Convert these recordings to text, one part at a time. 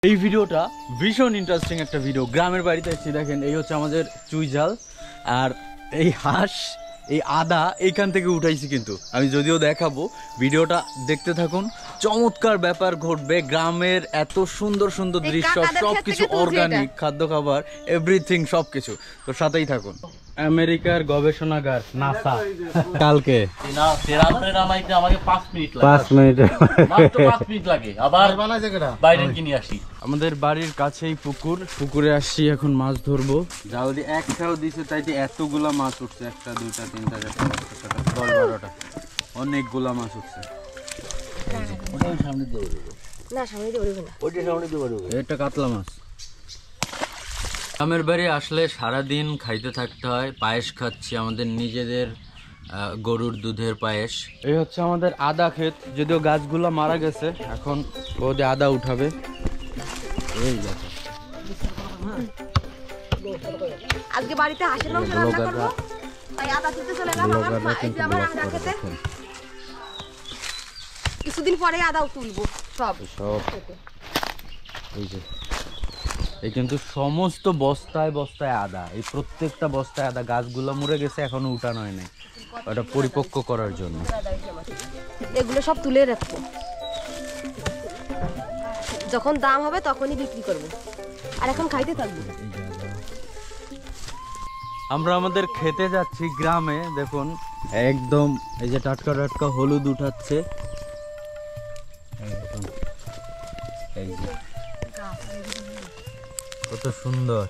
এই ভিডিওটা ভীষণ ইন্টারেস্টিং একটা ভিডিও। গ্রামের বাড়িতে এসেছি, দেখেন এই হচ্ছে আমাদের চুই জাল আর এই হাঁস, এই আদা এইখান থেকে উঠাইছি। কিন্তু আমি যদিও দেখাবো, ভিডিওটা দেখতে থাকুন। চমৎকার ব্যাপার ঘটবে, গ্রামের এত সুন্দর সুন্দর দৃশ্য, সবকিছু অর্গানিক খাদ্য খাবার, এভরিথিং সবকিছু। তো সাথেই থাকুন। আমেরিকার গবেষণাগার নাসা কালকে আমাকে 5 মিনিট লাগে আবার বাইরে কিনে আসি। আমাদের বাড়ির কাছেই পুকুর, পুকুরে আসছি এখন মাছ ধরবো। জাল দিয়ে একটাও দিছে, তাই এতগুলা মাছ উঠছে। 1 2 3 4 5 6 7 8 10 12টা অনেকগুলা মাছ উঠছে। এটা কাতলা মাছ। গ্রামের বাড়ি আসলে সারাদিন খাইতে থাকতে হয়। পায়েস খাচ্ছি, আমাদের নিজেদের গরুর দুধের পায়েস। এই হচ্ছে আমাদের আদা ক্ষেত, যদিও গাছগুলো মারা গেছে, এখন বৌদি আদা উঠাবে। এই দেখো আজকে বাড়িতে হাঁসের মাংস রান্না করব, তাই আদা তুলতে চলে এলাম। এই যে আমার আদা খেতে কিছুদিন পরে আদাও তুলবো সব। এই যে এই কিন্তু সমস্ত বস্তায় বস্তায় আদা, এই প্রত্যেকটা বস্তায় আদা। গাছগুলো মরে গেছে, এখনো উঠানো হয় নাই, ওটা পরিপক্ক করার জন্য। এগুলো সব তুলে রাখবো, যখন দাম হবে তখনই বিক্রি করব, আর এখন খাইতে থাকবো। আমরা আমাদের খেতে যাচ্ছি গ্রামে, দেখুন একদম এই যে টাটকা টাটকা হলুদ উঠাচ্ছে। এই যে কত সুন্দর,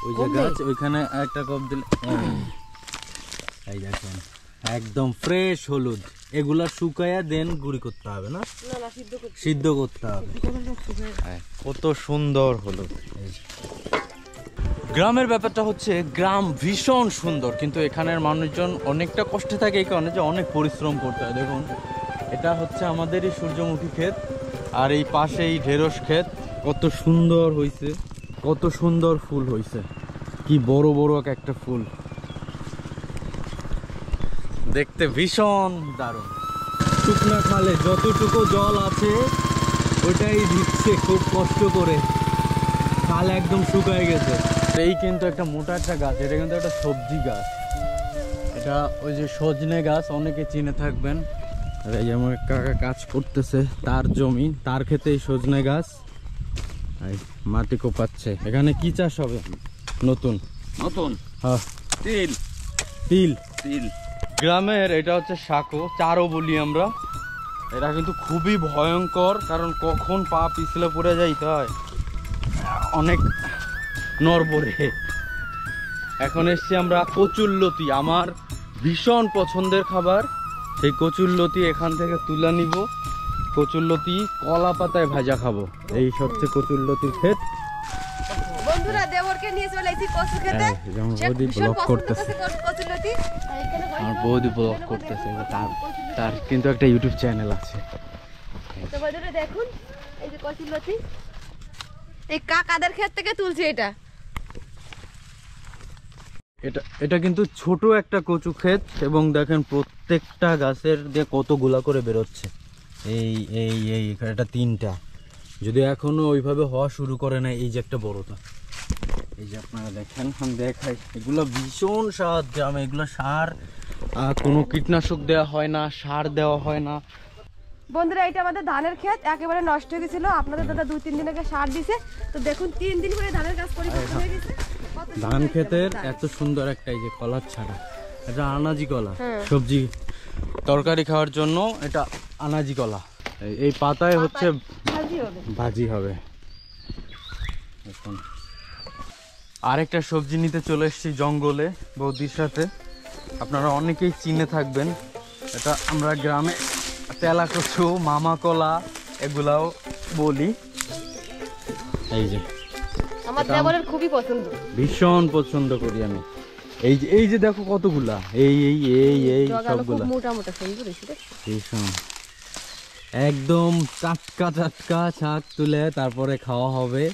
ওই যে গাছ, ওইখানে একটা কপ দিলে। এই দেখেন একদম ফ্রেশ হলুদ। এগুলা শুকায়া দেন গুঁড়ি করতে হবে না, সিদ্ধ করতে হবে। কত সুন্দর হলুদ। গ্রামের ব্যাপারটা হচ্ছে, গ্রাম ভীষণ সুন্দর, কিন্তু এখানের মানুষজন অনেকটা কষ্টে থাকে এই কারণে যে অনেক পরিশ্রম করতে হয়। দেখুন এটা হচ্ছে আমাদেরই সূর্যমুখী ক্ষেত, আর এই পাশেই ঢেঁড়স ক্ষেত। কত সুন্দর হয়েছে, কত সুন্দর ফুল হয়েছে, কি বড় বড় একটা ফুল, দেখতে ভীষণ দারুণ। শুকনা খালে যতটুকু জল আছে ওইটাই দিচ্ছে খুব কষ্ট করে, খাল একদম শুকায় গেছে। এই কিন্তু একটা মোটা একটা গাছ, এটা কিন্তু একটা সবজি গাছ। এটা ওই যে সজনে গাছ, অনেকে চিনে থাকবেন। আর এই আমার কাকা কাজ করতেছে, তার জমি, তার ক্ষেতে এই সজনে গাছ, মাটি কোপাচ্ছে। এখানে কি চাষ হবে? নতুন নতুন হ্যাঁ, তিল তিল তিল। গ্রামের এটা হচ্ছে শাকো, চারও বলি আমরা। এটা কিন্তু খুবই ভয়ঙ্কর, কারণ কখন পা পিছলে পড়ে যাইতে হয়, অনেক নড়বড়ে। এখন এসছি আমরা কচুরলতি, আমার ভীষণ পছন্দের খাবার। সেই কচুরলতি এখান থেকে তুলে নিব। কচুরলতি কলা পাতায় ভাজা খাবো। এই হচ্ছে কচুরলতির ক্ষেত। বন্ধুরা দেবরকে নিয়ে চলে এসেছি কচু খেতে। বৌদি ব্লগ করতেছে, আমার বৌদি ব্লগ করতেছে। তার কিন্তু একটা ইউটিউব চ্যানেল আছে। তো বন্ধুরা দেখুন, এই যে কচুরলতি, এই কাকাদের ক্ষেত থেকে তুলছে। এটা কিন্তু ছোট একটা কচু ক্ষেত, এবং দেখেন প্রত্যেকটা গাছের দিয়ে কতগুলা করে বেরোচ্ছে। এই এই এই এটা 3টা, যদি এখনো ওইভাবে হওয়া শুরু করে না। এই যে একটা বড়টা, এই যে আপনারা দেখেন, আমি দেখাই। এগুলো ভীষণ স্বাদ গ্রামে, এগুলো সার, কোনো কীটনাশক দেওয়া হয় না, সার দেওয়া হয় না। বন্ধুরা এটা আমাদের ধানের ক্ষেত, একেবারে নষ্ট হয়ে গেছিল। আপনাদের দাদা 2-3 দিন আগে সার দিছে, তো দেখুন 3 দিন পরে ধানের গাছ পরিবর্তন হয়ে গেছে। ধান ক্ষেতের এত সুন্দর একটা, এই যে কলার ছাড়া, এটা আনাজি কলা, সবজি তরকারি খাওয়ার জন্য এটা আনাজি কলা। এই পাতায় হচ্ছে ভাজি হবে। এখন আরেকটা সবজি নিতে চলে এসেছি জঙ্গলে বৌদির সাথে। আপনারা অনেকেই চিনে থাকবেন, এটা আমরা গ্রামে তেলা কচু, মামা কলা এগুলাও বলি। এই যে আমার দেবরের খুবই পছন্দ, ভীষণ পছন্দ করি আমি। এই যে দেখো কতগুলা, এই এই এই এই সবগুলা মোটা মোটা সুন্দর হইছে। ভীষণ একদম টাটকা টাটকা শাক তুলে তারপরে খাওয়া হবে।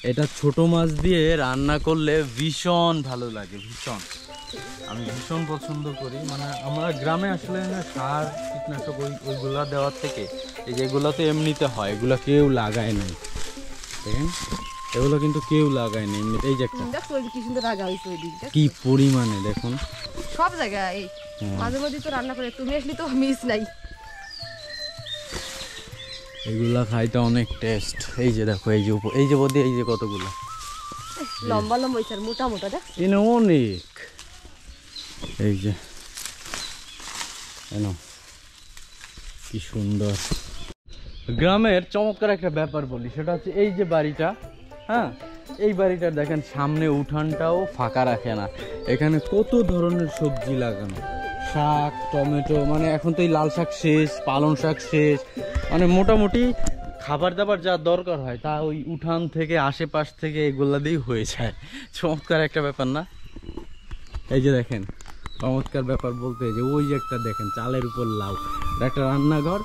এটা ছোট মাছ দিয়ে রান্না করলে ভীষণ ভালো লাগে, ভীষণ। আমি ভীষণ পছন্দ করি, মানে আমরা গ্রামে আসলে না সার কীটনাশক ওইগুলা দেওয়ার থেকে এই যেগুলোতে এমনিতে হয় এগুলো কেউ লাগায় নাই, দেখেন এগুলো কিন্তু কেউ লাগায় নাই এমনিতে। এই যে একটা কি সুন্দর রাগা হয়েছে ওই দিকটা, কি পরিমাণে দেখুন সব জায়গায় এই মাঝে মধ্যে তো রান্না করে, তুমি আসলে তো মিস নাই। এগুলা খাইতে অনেক টেস্ট। এই যে দেখো এই যে এই যে বদি এই যে কতগুলো লম্বা লম্বা হয়েছে আর মোটা মোটা দেখ এনে অনেক। এই যে এনো কি সুন্দর। গ্রামের চমৎকার একটা ব্যাপার বলি, সেটা হচ্ছে এই যে বাড়িটা, হ্যাঁ এই বাড়িটার দেখেন সামনে উঠানটাও ফাঁকা রাখে না, এখানে কত ধরনের সবজি লাগানো, শাক টমেটো, মানে এখন তো এই লাল শাক শেষ, পালং শাক শেষ, মানে মোটামুটি খাবার দাবার যা দরকার হয় তা ওই উঠান থেকে আশেপাশ থেকে এগুলা দিয়েই হয়ে যায়। চমৎকার একটা ব্যাপার না? এই যে দেখেন চমৎকার ব্যাপার বলতে যে ওই যে একটা দেখেন চালের উপর লাউ, একটা রান্নাঘর,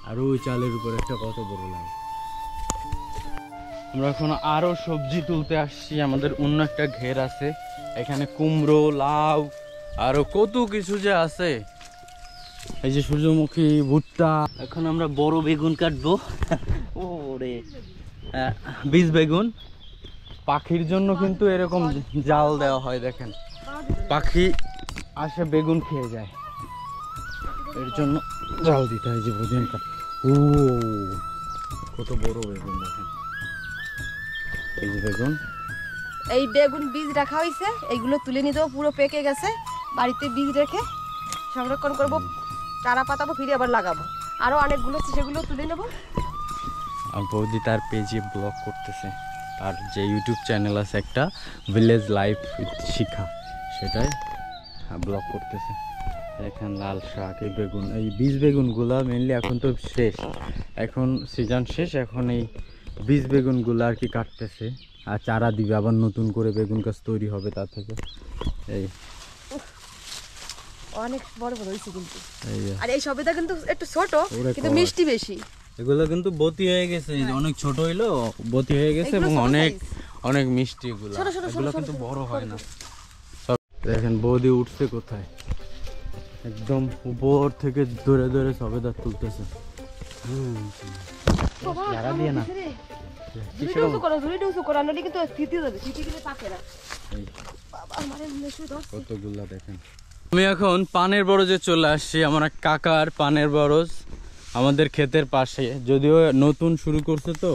আর ওই চালের উপর একটা কত বড় লাউ। আমরা এখন আরো সবজি তুলতে আসছি, আমাদের অন্য একটা ঘের আছে, এখানে কুমড়ো লাউ আরো কত কিছু যে আছে। এই যে সূর্যমুখী ভুট্টা। এখন আমরা বড় বেগুন কাটবো। ওরে বীজ বেগুন। পাখির জন্য কিন্তু এরকম জাল দেওয়া হয়, দেখেন পাখি আসে বেগুন খেয়ে যায়, এর জন্য জাল দিতে হয়। যে বেগুন কাট, ও কত বড় বেগুন দেখেন, এই যে বেগুন। এই বেগুন বীজ রাখা হয়েছে, এইগুলো তুলে নিয়ে যাবো, পুরো পেকে গেছে, বাড়িতে বীজ রেখে সংরক্ষণ করবো, চারা পাতাবো, ফিরে আবার লাগাবো। আরো অনেকগুলো আছে সেগুলো তুলে নেবো। আর বৌদি তার পেজে ব্লগ করতেছে, তার যে ইউটিউব চ্যানেল আছে একটা ভিলেজ লাইফ শিখা, সেটাই ব্লগ করতেছে। এখানে লাল শাক, এই বেগুন, এই বীজ বেগুনগুলা মেনলি এখন তো শেষ, এখন সিজন শেষ, এখন এই বীজ বেগুনগুলো আর কি কাটতেছে, আর চারা দিবে, আবার নতুন করে বেগুন গাছ তৈরি হবে তার থেকে। এই অনেক বড় বড় হয়েছে কিন্তু, এই যে আর এই সবেদা কিন্তু একটু ছোট কিন্তু মিষ্টি বেশি। এগুলো কিন্তু বতি হয়ে গেছে, অনেক ছোট হইলো বতি হয়ে গেছে এবং অনেক অনেক মিষ্টি। এগুলো এগুলো কিন্তু বড় হয় না। সব দেখেন বৌদি উঠছে কোথায়, একদম উপর থেকে ধরে ধরে সবেদা তুলতেছে। যারা দিয়ে না কতগুলা দেখেন। আমি এখন পানের বরজে চলে আসছি, আমার এক কাকার পানের বরজ আমাদের ক্ষেতের পাশে, যদিও নতুন শুরু করছে তো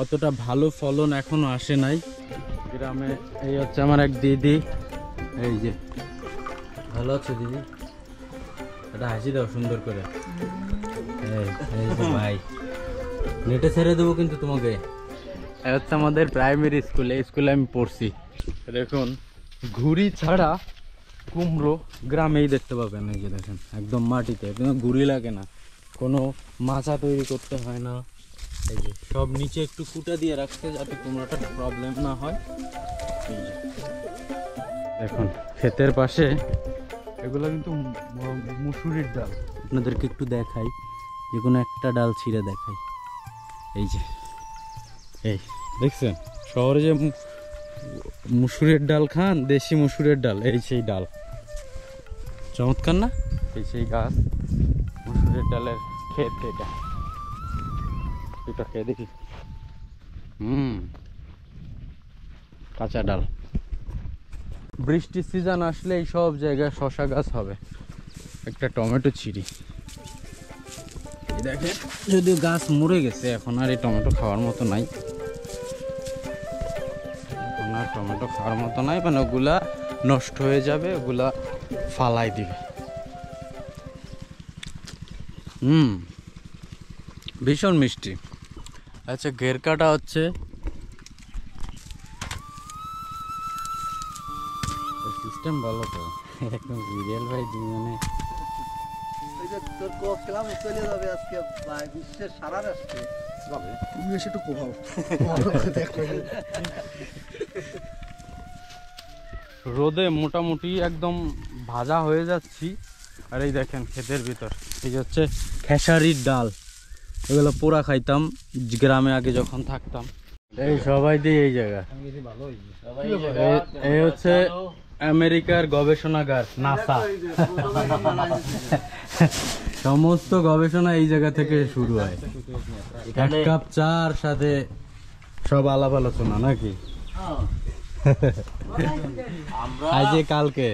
অতটা ভালো ফলন এখনো আসে নাই গ্রামে। এই হচ্ছে আমার এক দিদি, এই যে ভালো আছে দিদি, এটা হাসি দাও সুন্দর করে। এই যে ভাই নেটে ছেড়ে দেবো কিন্তু তোমাকে। এই হচ্ছে আমাদের প্রাইমারি স্কুলে, এই স্কুলে আমি পড়ছি। দেখুন ঘুড়ি ছাড়া কুমড়ো গ্রামেই দেখতে পাবেন, এই যে দেখেন একদম মাটিতে, ঘুড়ি লাগে না, কোনো মাচা তৈরি করতে হয় না। এই যে সব নিচে একটু কুটা দিয়ে রাখছে যাতে কুমড়োটার প্রবলেম না হয়। এই যে দেখুন ক্ষেতের পাশে এগুলো কিন্তু মুসুরির ডাল, আপনাদেরকে একটু দেখাই, যে কোনো একটা ডাল ছিঁড়ে দেখাই। এই যে এই দেখছেন শহরে যে মুসুরের ডাল খান, দেশি মুসুরের ডাল, এই সেই ডাল, চমৎকার না? এই সেই গাছ, মুসুরের ডালের ক্ষেত এটা, এটা খেয়ে দেখি। কাঁচা ডাল। বৃষ্টির সিজন আসলে এই সব জায়গায় শশা গাছ হবে। একটা টমেটো ছিঁড়ি, দেখেন যদিও গাছ মরে গেছে, এখন আর এই টমেটো খাওয়ার মতো নাই, এখন আর টমেটো খাওয়ার মতো নাই, মানে ওগুলা নষ্ট হয়ে যাবে, ওগুলা ফালাই দিবে। ভীষণ মিষ্টি। আচ্ছা ঘের কাটা হচ্ছে, সিস্টেম ভালো তো, একদম সিরিয়াল ভাই দুজনে। তোর কোপ খেলাম চলে যাবে আজকে বিশ্বের সারা রাষ্ট্রে যাবে, তুমি এসে একটু কোভাও। রোদে মোটামুটি একদম ভাজা হয়ে যাচ্ছি, আর এই দেখেন ক্ষেতের ভিতর এই যে হচ্ছে খেসারির ডাল, এগুলো পোড়া খাইতাম গ্রামে আগে যখন থাকতাম। এই সবাই দিয়ে এই জায়গা, এই হচ্ছে আমেরিকার গবেষণাগার নাসা। সমস্ত গবেষণা এই জায়গা থেকে শুরু হয়। এক কাপ চার সাথে সব আলাপ আলোচনা নাকি? আজ কালকে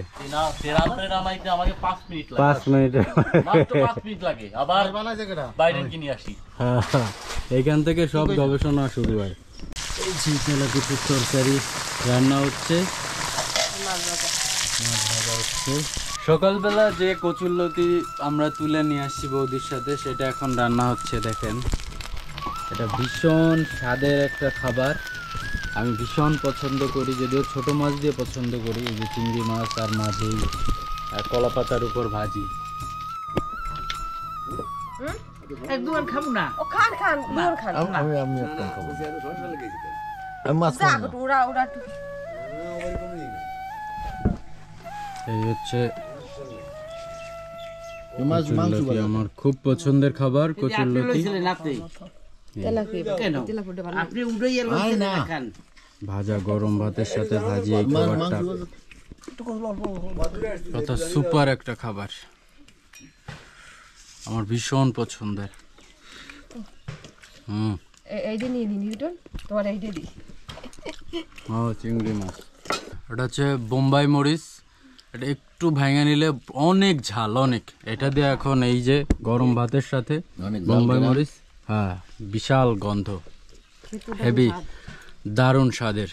5 মিনিট এইখান থেকে সব গবেষণা শুরু হয়। কিছু তরকারি রান্না হচ্ছে, সকালবেলা যে কচুরলতি আমরা তুলে নিয়ে আসছি বৌদির সাথে, সেটা এখন রান্না হচ্ছে। দেখেন, এটা ভীষণ স্বাদের একটা খাবার, আমি ভীষণ পছন্দ করি, যদিও ছোট মাছ দিয়ে পছন্দ করি। এই যে চিংড়ি মাছ আর মাঝেই কলা পাতার উপর ভাজি। খাবো না ও খান খান দুজন খান আমি একটা খাবো। আমি মাছ খাবো না। ওরা এই হচ্ছে মাছ মাংস কচুরলতি, আমার খুব পছন্দের খাবার কচুরলতি। ভাজা গরম ভাতের সাথে ভাজি, এই খাবারটা কত সুপার একটা খাবার, আমার ভীষণ পছন্দের। এইটা নিয়ে নিন নিউটন, তোমার এইটা দিই। ও চিংড়ি মাছ, এটা হচ্ছে বোম্বাই মরিচ, এটা একটু ভেঙে নিলে অনেক ঝাল, অনেক। এটা দিয়ে এখন এই যে গরম ভাতের সাথে বোম্বাই মরিচ, হ্যাঁ বিশাল গন্ধ, হেভি, দারুণ স্বাদের।